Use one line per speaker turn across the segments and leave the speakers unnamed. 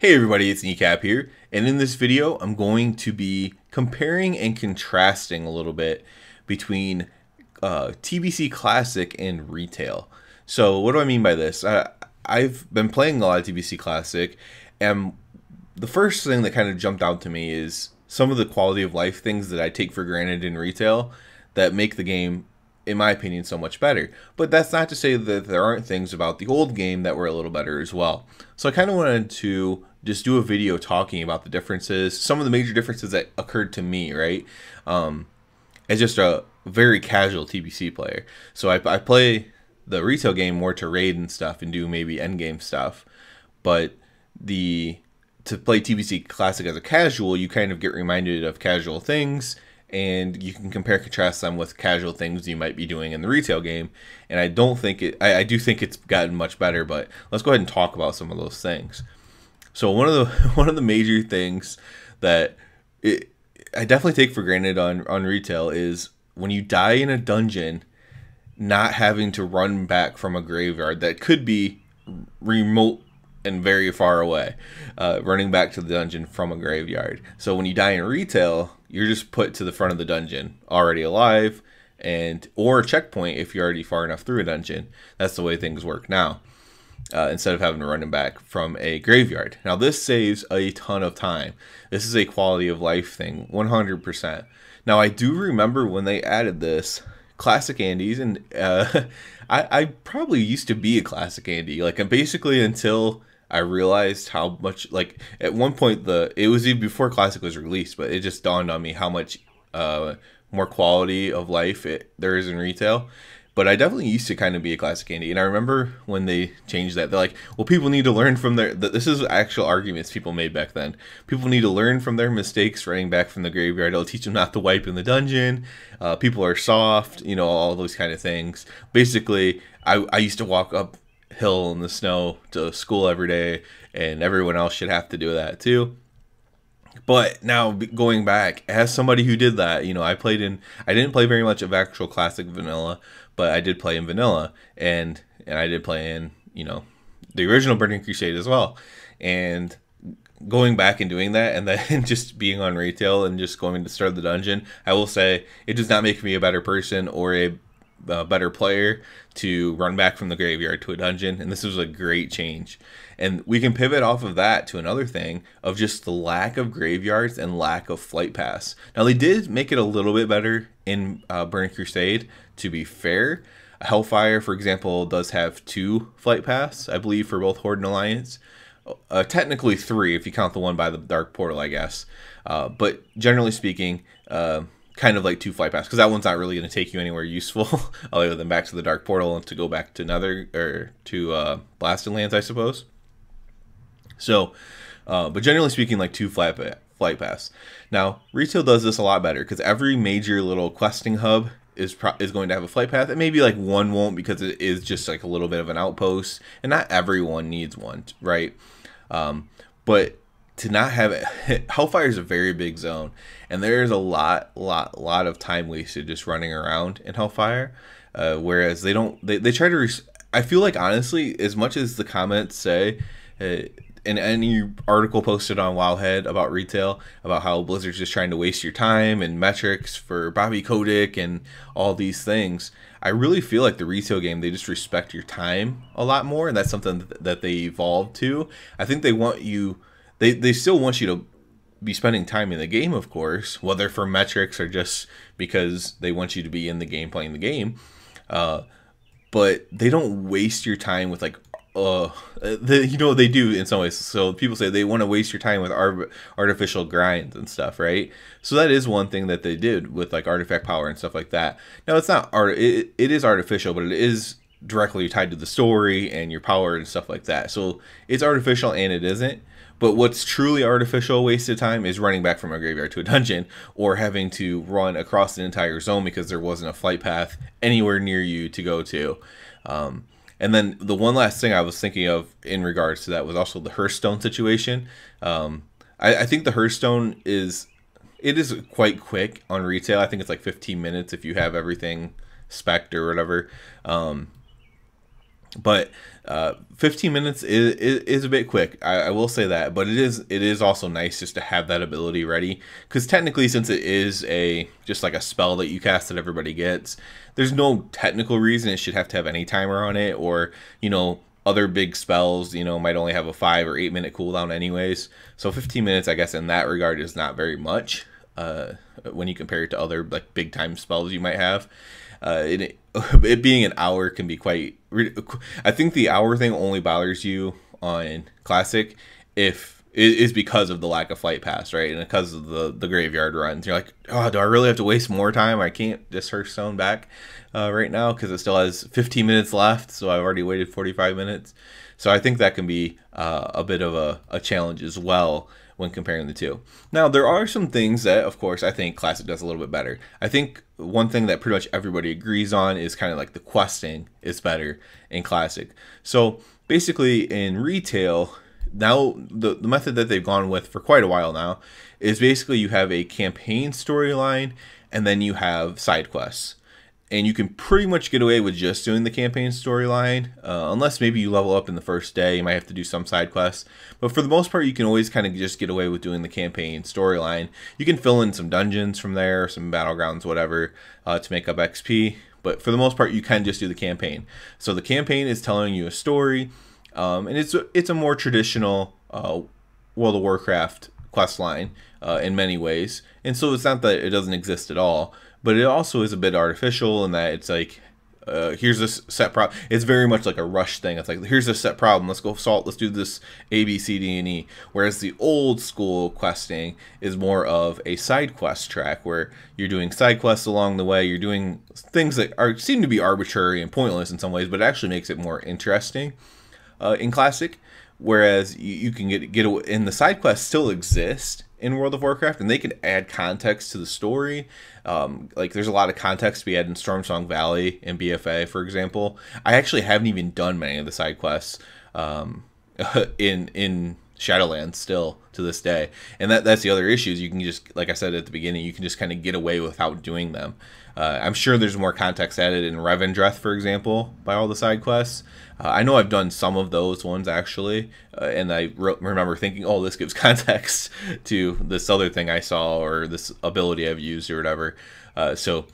Hey everybody, it's Kneecap here, and in this video I'm going to be comparing and contrasting a little bit between TBC Classic and Retail. So what do I mean by this? I've been playing a lot of TBC Classic, and the first thing that kind of jumped out to me is some of the quality of life things that I take for granted in Retail that make the game, in my opinion, so much better. But that's not to say that there aren't things about the old game that were a little better as well. So I kind of wanted to just do a video talking about the differences, some of the major differences that occurred to me, right? As just a very casual TBC player. So I play the Retail game more to raid and stuff and do maybe endgame stuff. But to play TBC Classic as a casual, you kind of get reminded of casual things, and you can compare and contrast them with casual things you might be doing in the Retail game. And I don't think I do think it's gotten much better, but let's go ahead and talk about some of those things. So one of the major things that I definitely take for granted on Retail is when you die in a dungeon, not having to run back from a graveyard that could be remote and very far away, running back to the dungeon from a graveyard. So when you die in Retail, you're just put to the front of the dungeon, already alive, or a checkpoint if you're already far enough through a dungeon. That's the way things work now, instead of having to run back from a graveyard. Now this saves a ton of time. This is a quality of life thing, 100%. Now I do remember when they added this, Classic Andes, and I probably used to be a Classic Andy, like basically until I realized how much, like at one point it was even before Classic was released, but it just dawned on me how much more quality of life there is in Retail. But I definitely used to kind of be a Classic Andy, and I remember when they changed that, they're like, well, people need to learn from this is actual arguments people made back then. People need to learn from their mistakes running back from the graveyard. It'll teach them not to wipe in the dungeon. People are soft, all those kind of things. Basically, I used to walk uphill in the snow to school every day, and everyone else should have to do that too. But now going back, as somebody who did that, I didn't play very much of actual Classic Vanilla, but I did play in Vanilla, and I did play in, the original Burning Crusade as well. And going back and doing that, and then just being on Retail and just going to start the dungeon, I will say it does not make me a better person or a better player to run back from the graveyard to a dungeon, and this was a great change. And we can pivot off of that to another thing of just the lack of graveyards and lack of flight paths. Now they did make it a little bit better in Burning Crusade, to be fair. Hellfire, for example, does have 2 flight paths, I believe, for both Horde and Alliance. Technically 3 if you count the one by the Dark Portal, I guess. But generally speaking, kind of like 2 flight paths, because that one's not really going to take you anywhere useful other than back to the Dark Portal and to go back to Blasted Lands, I suppose. So, but generally speaking, like 2 flight paths. Now, Retail does this a lot better because every major little questing hub is going to have a flight path, and maybe like one won't because it is just like a little bit of an outpost, and not everyone needs one, right? But to not have it, Hellfire is a very big zone, and there's a lot of time wasted just running around in Hellfire. Whereas they try to. I feel like, honestly, as much as the comments say, in any article posted on Wowhead about Retail, about how Blizzard's just trying to waste your time and metrics for Bobby Kotick and all these things, I really feel like the Retail game, they just respect your time a lot more, and that's something that they evolved to. I think they want you. They still want you to be spending time in the game, of course, whether for metrics or just because they want you to be in the game playing the game. But they don't waste your time with like, they do in some ways. So people say they want to waste your time with artificial grinds and stuff, right? So that is one thing that they did with like artifact power and stuff like that. Now it's not it is artificial, but it is directly tied to the story and your power and stuff like that. So it's artificial and it isn't. But what's truly artificial wasted time is running back from a graveyard to a dungeon, or having to run across an entire zone because there wasn't a flight path anywhere near you to go to. And then the one last thing I was thinking of in regards to that was also the Hearthstone situation. I think the Hearthstone is quite quick on Retail. I think it's like 15 minutes if you have everything spec'd or whatever. But 15 minutes is a bit quick. I will say that, but it is also nice just to have that ability ready, because technically, since it is just like a spell that you cast that everybody gets, there's no technical reason it should have to have any timer on it, or other big spells might only have a 5 or 8 minute cooldown anyways. So 15 minutes, I guess, in that regard is not very much when you compare it to other like big time spells you might have. It being an hour can be quite. I think the hour thing only bothers you on Classic if it is because of the lack of flight pass, right? And because of the graveyard runs. You're like, oh, do I really have to waste more time? I can't just Hearthstone back right now because it still has 15 minutes left, so I've already waited 45 minutes. So I think that can be a bit of a challenge as well when comparing the two. Now, there are some things that, of course, I think Classic does a little bit better. I think one thing that pretty much everybody agrees on is kind of like the questing is better in Classic. So basically in Retail, now the method that they've gone with for quite a while now is basically you have a campaign storyline and then you have side quests. And you can pretty much get away with just doing the campaign storyline, unless maybe you level up in the first day. You might have to do some side quests. But for the most part, you can always kind of just get away with doing the campaign storyline. You can fill in some dungeons from there, some battlegrounds, whatever, to make up XP. But for the most part, you can just do the campaign. So the campaign is telling you a story, and it's a more traditional World of Warcraft quest line in many ways. And so it's not that it doesn't exist at all. But it also is a bit artificial in that it's like, here's this set problem. It's very much like a rush thing. It's like, here's a set problem. Let's go solve. Let's do this A, B, C, D, and E. Whereas the old school questing is more of a side quest track where you're doing side quests along the way. You're doing things that seem to be arbitrary and pointless in some ways, but it actually makes it more interesting in Classic. Whereas you can get away, and the side quests still exist in World of Warcraft, and they can add context to the story. Like there's a lot of context to be added in Stormsong Valley and BFA, for example. I actually haven't even done many of the side quests in Shadowlands still to this day, and that's the other issue. Is you can just, like I said at the beginning, you can just kind of get away without doing them. I'm sure there's more context added in Revendreth, for example, by all the side quests. I know I've done some of those ones actually, and I remember thinking, oh, this gives context to this other thing I saw or this ability I've used or whatever. So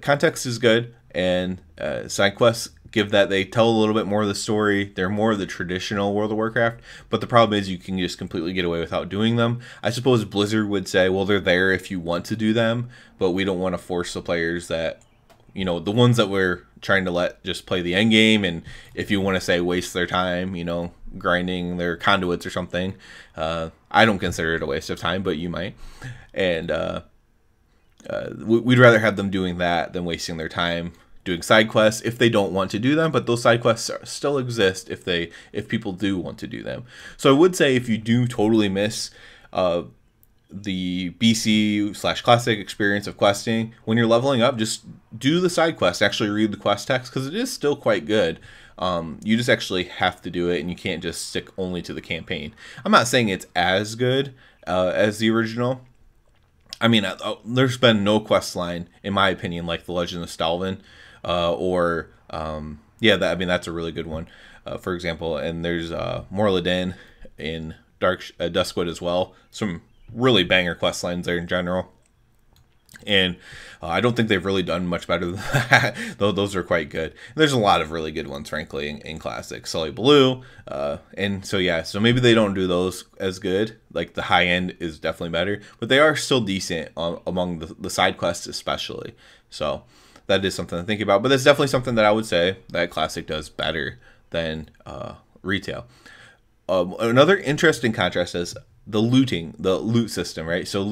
context is good, and side quests give that, they tell a little bit more of the story. They're more of the traditional World of Warcraft, but the problem is you can just completely get away without doing them. I suppose Blizzard would say, well, they're there if you want to do them, but we don't want to force the players that, the ones that we're trying to let just play the end game, and if you want to say waste their time, grinding their conduits or something, I don't consider it a waste of time, but you might. And we'd rather have them doing that than wasting their time doing side quests if they don't want to do them, but those side quests still exist if people do want to do them. So I would say if you do totally miss the BC/Classic experience of questing, when you're leveling up, just do the side quest. Actually read the quest text, because it is still quite good. You just actually have to do it, and you can't just stick only to the campaign. I'm not saying it's as good as the original. I mean, there's been no quest line, in my opinion, like The Legend of Stalvin, that's a really good one, for example. And there's Morliden in Duskwood as well. Some really banger quest lines there in general. And I don't think they've really done much better than that, though those are quite good. There's a lot of really good ones, frankly, in Classic. Sully Blue, and so maybe they don't do those as good. Like the high end is definitely better, but they are still decent among the side quests especially. So that is something to think about, but that's definitely something that I would say that Classic does better than Retail. Another interesting contrast is the loot system, right? So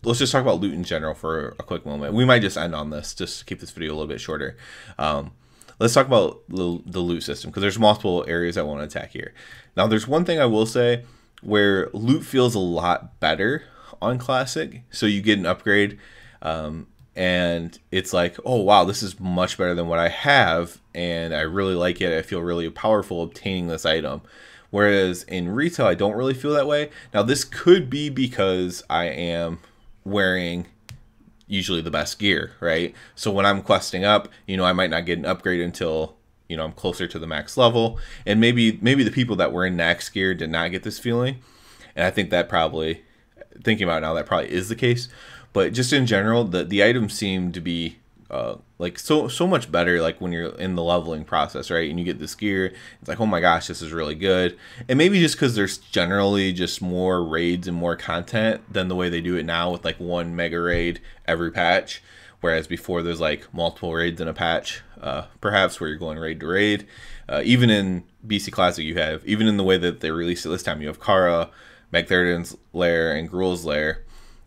let's just talk about loot in general for a quick moment. We might just end on this, just to keep this video a little bit shorter. Let's talk about the loot system, because there's multiple areas I want to attack here. Now, there's one thing I will say where loot feels a lot better on Classic. So you get an upgrade, and it's like, oh wow, this is much better than what I have, and I really like it. I feel really powerful obtaining this item. Whereas in Retail, I don't really feel that way. Now, this could be because I am wearing usually the best gear, right? So when I'm questing up, I might not get an upgrade until I'm closer to the max level, and maybe the people that were in max gear did not get this feeling, and I think that probably, thinking about it now, that probably is the case. But just in general, the items seem to be like so much better, like when you're in the leveling process, right? And you get this gear, it's like, oh my gosh, this is really good. And maybe just because there's generally just more raids and more content than the way they do it now, with like one mega raid every patch, whereas before there's like multiple raids in a patch, perhaps, where you're going raid to raid. Even in BC Classic, you have, even in the way that they released it this time, you have Kara, Magtheridon's Lair, and Gruul's Lair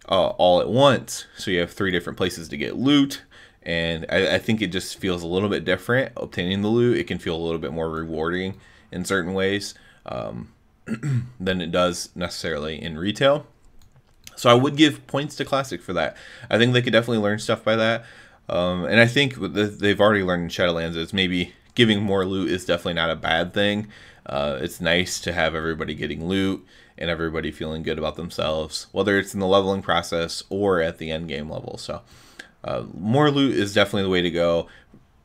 all at once. So you have 3 different places to get loot. And I think it just feels a little bit different obtaining the loot. It can feel a little bit more rewarding in certain ways than it does necessarily in retail. So I would give points to Classic for that. I think they could definitely learn stuff by that. And I think they've already learned in Shadowlands is maybe giving more loot is definitely not a bad thing. It's nice to have everybody getting loot and everybody feeling good about themselves, whether it's in the leveling process or at the end game level. So more loot is definitely the way to go.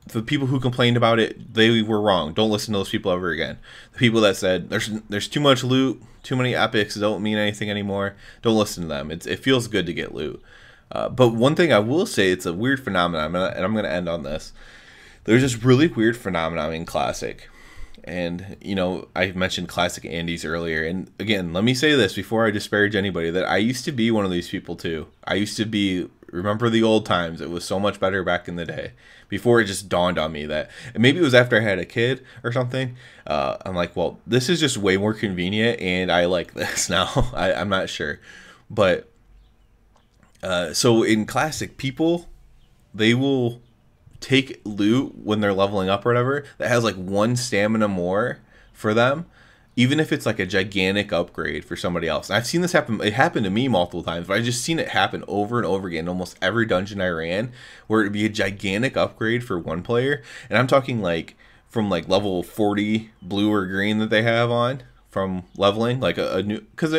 The people who complained about it, they were wrong. Don't listen to those people ever again. The people that said there's too much loot, too many epics, don't mean anything anymore, don't listen to them. It feels good to get loot. But one thing I will say, it's a weird phenomenon, and I'm going to end on this. There's this really weird phenomenon in Classic. And, I mentioned Classic Andes earlier. And again, let me say this before I disparage anybody, that I used to be one of these people too. I used to be, remember the old times. It was so much better back in the day. Before it just dawned on me that, and maybe it was after I had a kid or something. I'm like, well, this is just way more convenient and I like this now. I'm not sure. But, so in Classic, people, they will take loot when they're leveling up or whatever that has like 1 stamina more for them, even if it's like a gigantic upgrade for somebody else. And I've seen this happen. It happened to me multiple times, but I just seen it happen over and over again in almost every dungeon I ran, where it'd be a gigantic upgrade for one player. And I'm talking like from like level 40 blue or green that they have on from leveling, like a new, because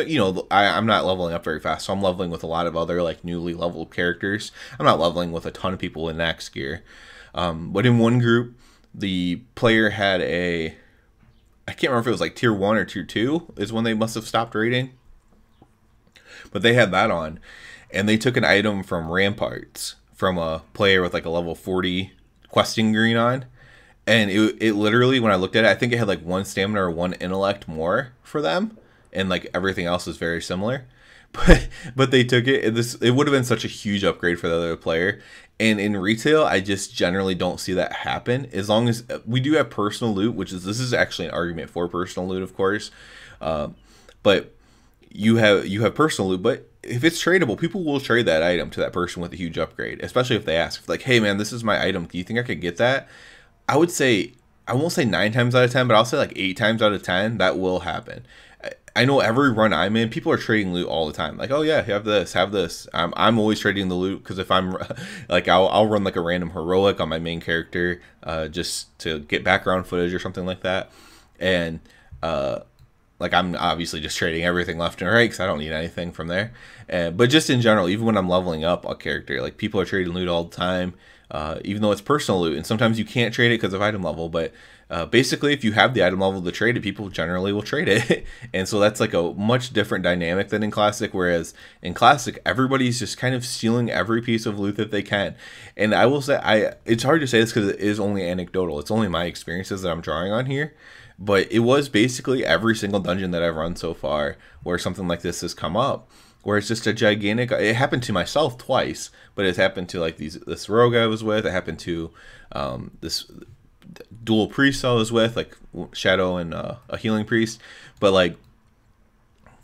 I'm not leveling up very fast, so I'm leveling with a lot of other like newly leveled characters. I'm not leveling with a ton of people in max gear. But in one group, the player had I can't remember if it was like tier 1 or tier 2 is when they must have stopped raiding. But they had that on. And they took an item from Ramparts from a player with like a level 40 questing green on. And it literally, when I looked at it, I think it had like 1 stamina or 1 intellect more for them. And like everything else is very similar. But they took it. It would have been such a huge upgrade for the other player. And in retail, I just generally don't see that happen. As long as we do have personal loot, this is actually an argument for personal loot, of course. But you have personal loot. But if it's tradable, people will trade that item to that person with a huge upgrade, especially if they ask, like, "Hey man, this is my item. Do you think I could get that?" I would say, I won't say 9 times out of 10, but I'll say like 8 times out of 10 that will happen. I know every run I'm in, people are trading loot all the time. Like, oh yeah, have this. I'm always trading the loot, because if I'm like, I'll run like a random heroic on my main character, just to get background footage or something like that. And like, I'm obviously just trading everything left and right because I don't need anything from there. But just in general, even when I'm leveling up a character, like people are trading loot all the time, even though it's personal loot. And sometimes you can't trade it because of item level, but basically, if you have the item level to trade it, people generally will trade it. And so that's like a much different dynamic than in Classic, whereas in Classic, everybody's just kind of stealing every piece of loot that they can. And I will say, it's hard to say this because it is only anecdotal. It's only my experiences that I'm drawing on here. But it was basically every single dungeon that I've run so far where something like this has come up, where it's just a gigantic. It happened to myself twice, but it's happened to like this rogue I was with. It happened to this dual priest I was with, like Shadow and a healing priest. But like,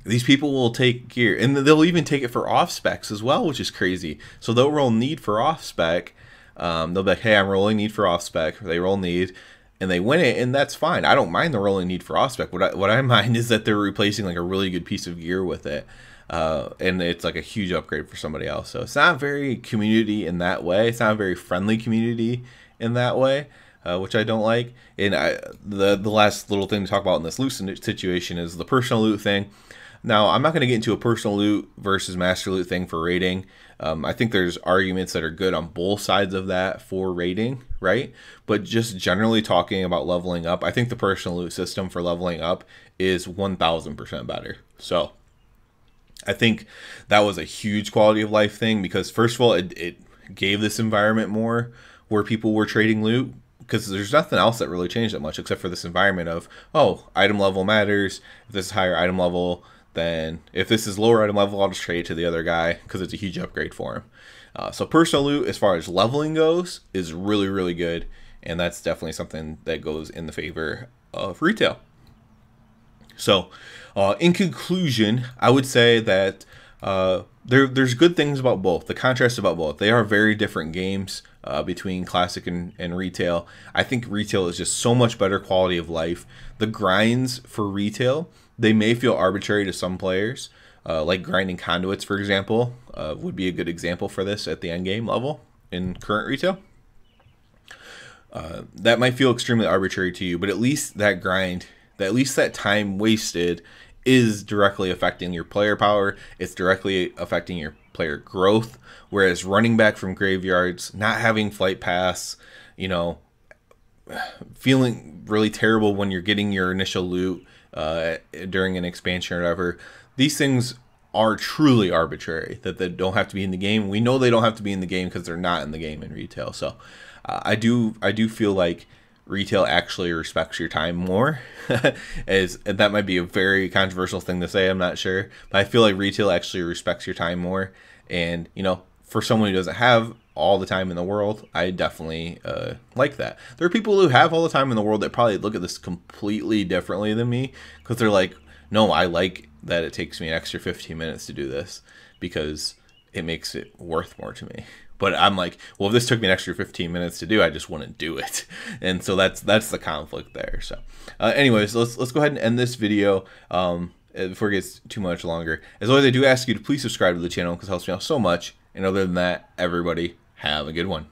these people will take gear, and they'll even take it for off specs as well, which is crazy. So they'll roll need for off spec. They'll be like, "Hey, I'm rolling need for off spec." They roll need, and they win it, and that's fine. I don't mind the rolling need for off spec. What I mind is that they're replacing like a really good piece of gear with it, and it's like a huge upgrade for somebody else. So it's not very community in that way. It's not a very friendly community in that way. Which I don't like. And the last little thing to talk about in this loot situation is the personal loot thing. Now, I'm not going to get into a personal loot versus master loot thing for rating. I think there's arguments that are good on both sides of that for rating, right? But just generally talking about leveling up, I think the personal loot system for leveling up is 1000% better. So I think that was a huge quality of life thing because, first of all, it gave this environment more where people were trading loot, because there's nothing else that really changed that much except for this environment of, oh, item level matters. If this is higher item level, then if this is lower item level, I'll just trade it to the other guy because it's a huge upgrade for him. So personal loot, as far as leveling goes, is really, really good. And that's definitely something that goes in the favor of retail. So in conclusion, I would say that there's good things about both. The contrast about both. They are very different games between classic and retail. I think retail is just so much better quality of life. The grinds for retail, they may feel arbitrary to some players, like grinding conduits, for example, would be a good example for this at the end game level in current retail. That might feel extremely arbitrary to you, but at least that grind, at least that time wasted is directly affecting your player power. It's directly affecting your player growth. Whereas running back from graveyards, not having flight pass, you know, feeling really terrible when you're getting your initial loot during an expansion or whatever, these things are truly arbitrary, that they don't have to be in the game. We know they don't have to be in the game because they're not in the game in retail. So I do feel like retail actually respects your time more. As that might be a very controversial thing to say, I'm not sure, but I feel like retail actually respects your time more. And you know, for someone who doesn't have all the time in the world, I definitely like that. There are people who have all the time in the world that probably look at this completely differently than me, because they're like, no, I like that it takes me an extra 15 minutes to do this because it makes it worth more to me. But I'm like, well, if this took me an extra 15 minutes to do, I just wouldn't do it. And so that's the conflict there. So anyways, let's go ahead and end this video before it gets too much longer. As always, I do ask you to please subscribe to the channel because it helps me out so much. And other than that, everybody have a good one.